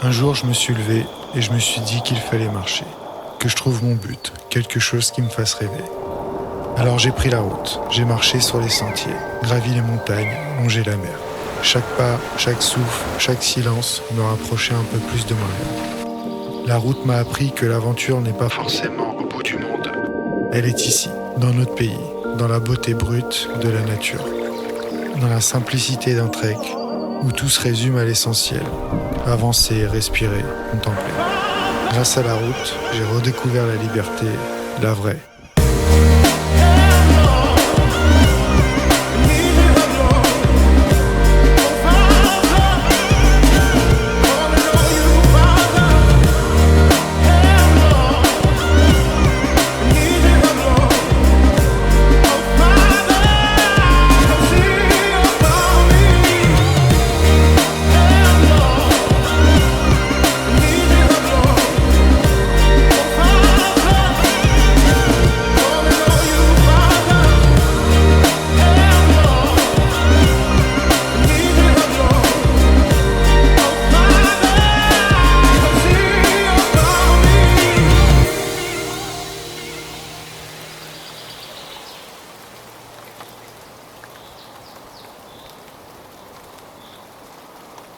Un jour, je me suis levé et je me suis dit qu'il fallait marcher, que je trouve mon but, quelque chose qui me fasse rêver. Alors j'ai pris la route, j'ai marché sur les sentiers, gravi les montagnes, longé la mer. Chaque pas, chaque souffle, chaque silence me rapprochait un peu plus de moi-même. La route m'a appris que l'aventure n'est pas forcément au bout du monde. Elle est ici, dans notre pays, dans la beauté brute de la nature, dans la simplicité d'un trek, où tout se résume à l'essentiel. Avancer, respirer, contempler. Grâce à la route, j'ai redécouvert la liberté, la vraie.